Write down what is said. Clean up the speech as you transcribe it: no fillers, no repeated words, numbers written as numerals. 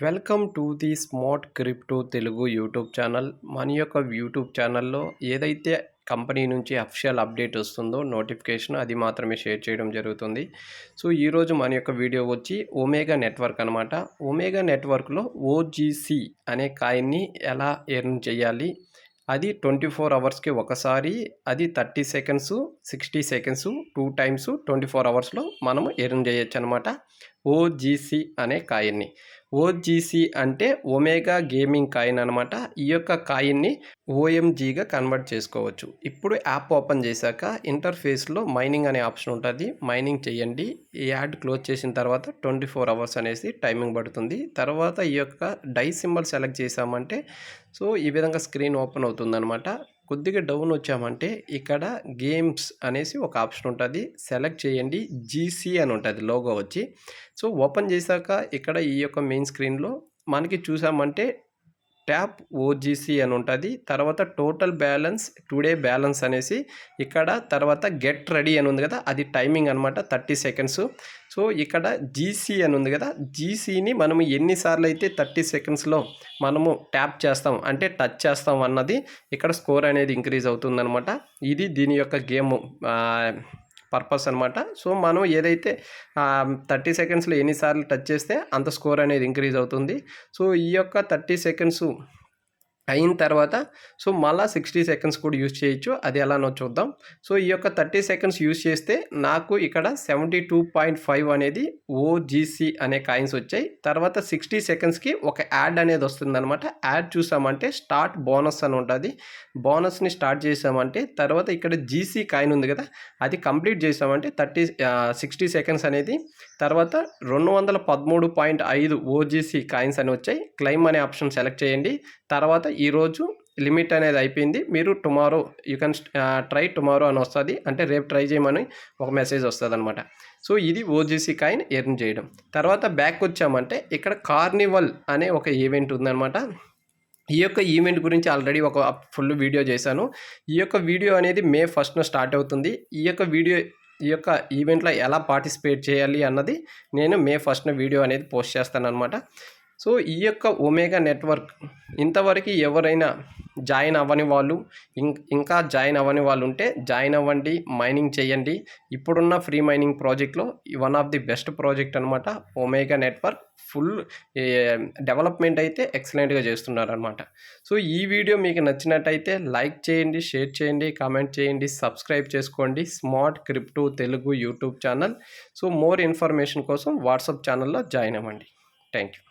Welcome to the smart crypto Telugu YouTube channel. మన యొక్క YouTube ఛానల్లో ఏదైతే కంపెనీ నుంచి అఫిషియల్ అప్డేట్ వస్తుందో నోటిఫికేషన్ అది మాత్రమే షేర్ చేయడం జరుగుతుంది. సో ఈరోజు మన యొక్క వీడియో వచ్చి ఒమేగా నెట్వర్క్ అనమాట. ఒమేగా నెట్వర్క్లో ఓజీసీ అనే కాయిన్ని ఎలా ఎర్న్ చేయాలి, అది 24 అవర్స్కి ఒకసారి, అది 30 సెకండ్స్ 60 సెకండ్స్ 2 టైమ్స్ 24 అవర్స్లో మనము ఎర్న్ చేయొచ్చు అనమాట ఓజీసీ అనే కాయిన్ని. ఓజీసీ అంటే ఒమేగా గేమింగ్ కాయిన్ అనమాట. ఈ యొక్క కాయిన్ని ఓఎంజీగా కన్వర్ట్ చేసుకోవచ్చు. ఇప్పుడు యాప్ ఓపెన్ చేశాక ఇంటర్ఫేస్లో మైనింగ్ అనే ఆప్షన్ ఉంటుంది. మైనింగ్ చేయండి. ఈ యాడ్ క్లోజ్ చేసిన తర్వాత 24 అవర్స్ అనేసి టైమింగ్ పడుతుంది. తర్వాత ఈ యొక్క డై సింబల్ సెలెక్ట్ చేసామంటే సో ఈ విధంగా స్క్రీన్ ఓపెన్ అవుతుందన్నమాట. కొద్దిగా డౌన్ వచ్చామంటే ఇక్కడ గేమ్స్ అనేసి ఒక ఆప్షన్ ఉంటుంది. సెలెక్ట్ చేయండి. జీసీ అని ఉంటుంది లోగో వచ్చి. సో ఓపెన్ చేశాక ఇక్కడ ఈ యొక్క మెయిన్ స్క్రీన్లో మనకి చూసామంటే ట్యాప్ ఓజీసీ అని ఉంటుంది. తర్వాత టోటల్ బ్యాలెన్స్ టుడే బ్యాలెన్స్ అనేసి ఇక్కడ తర్వాత గెట్ రెడీ అని ఉంది కదా, అది టైమింగ్ అనమాట 30 సెకండ్స్. సో ఇక్కడ జీసీ అని ఉంది కదా, జీసీని మనము ఎన్నిసార్లు అయితే 30 సెకండ్స్లో మనము ట్యాప్ చేస్తాం అంటే టచ్ చేస్తాం అన్నది ఇక్కడ స్కోర్ అనేది ఇంక్రీజ్ అవుతుందన్నమాట. ఇది దీని యొక్క గేమ్ పర్పస్ అనమాట. సో మనం ఏదైతే 30 సెకండ్స్లో ఎన్నిసార్లు టచ్ చేస్తే అంత స్కోర్ అనేది ఇంక్రీజ్ అవుతుంది. సో ఈ యొక్క 30 సెకండ్స్ అయిన తర్వాత సో మళ్ళీ 60 సెకండ్స్ కూడా యూజ్ చేయొచ్చు. అది ఎలానో చూద్దాం. సో ఈ యొక్క 30 సెకండ్స్ యూజ్ చేస్తే నాకు ఇక్కడ 72.5 అనేది ఓజీసీ అనే కాయిన్స్ వచ్చాయి. తర్వాత 60 సెకండ్స్కి ఒక యాడ్ అనేది వస్తుందన్నమాట. యాడ్ చూసామంటే స్టార్ట్ బోనస్ అని ఉంటుంది. బోనస్ని స్టార్ట్ చేసామంటే తర్వాత ఇక్కడ జీసీ కాయిన్ ఉంది కదా, అది కంప్లీట్ చేసామంటే 60 సెకండ్స్ అనేది తర్వాత 213.5 ఓజీసీ కాయిన్స్ అని వచ్చాయి. క్లెయిమ్ అనే ఆప్షన్ సెలెక్ట్ చేయండి. తర్వాత ఈరోజు లిమిట్ అనేది అయిపోయింది, మీరు tomorrow you can try tomorrow అని వస్తుంది. అంటే రేపు ట్రై చేయమని ఒక మెసేజ్ వస్తుంది అనమాట. సో ఇది ఓజీసీ కాయిన్ ఎర్న్ చేయడం. తర్వాత బ్యాక్ వచ్చామంటే ఇక్కడ కార్నివల్ అనే ఒక ఈవెంట్ ఉందన్నమాట. ఈ యొక్క ఈవెంట్ గురించి ఆల్రెడీ ఒక ఫుల్ వీడియో చేశాను. ఈ యొక్క వీడియో అనేది May 1st స్టార్ట్ అవుతుంది. ఈ యొక్క ఈవెంట్లో ఎలా పార్టిసిపేట్ చేయాలి అన్నది నేను May 1st వీడియో అనేది పోస్ట్ చేస్తాను అనమాట. సో ఈ యొక్క ఒమేగా నెట్వర్క్ ఇంతవరకు ఎవరైనా జాయిన్ అవ్వని వాళ్ళు ఇంకా జాయిన్ అవ్వని వాళ్ళు ఉంటే జాయిన్ అవ్వండి, మైనింగ్ చేయండి. ఇప్పుడున్న ఫ్రీ మైనింగ్ ప్రాజెక్ట్లో one of the best project అనమాట ఒమేగా నెట్వర్క్. ఫుల్ డెవలప్మెంట్ అయితే ఎక్సలెంట్గా చేస్తున్నారనమాట. సో ఈ వీడియో మీకు నచ్చినట్టయితే లైక్ చేయండి, షేర్ చేయండి, కామెంట్ చేయండి, సబ్స్క్రైబ్ చేసుకోండి smart crypto Telugu YouTube channel. So more information కోసం వాట్సాప్ ఛానల్లో జాయిన్ అవ్వండి. Thank you.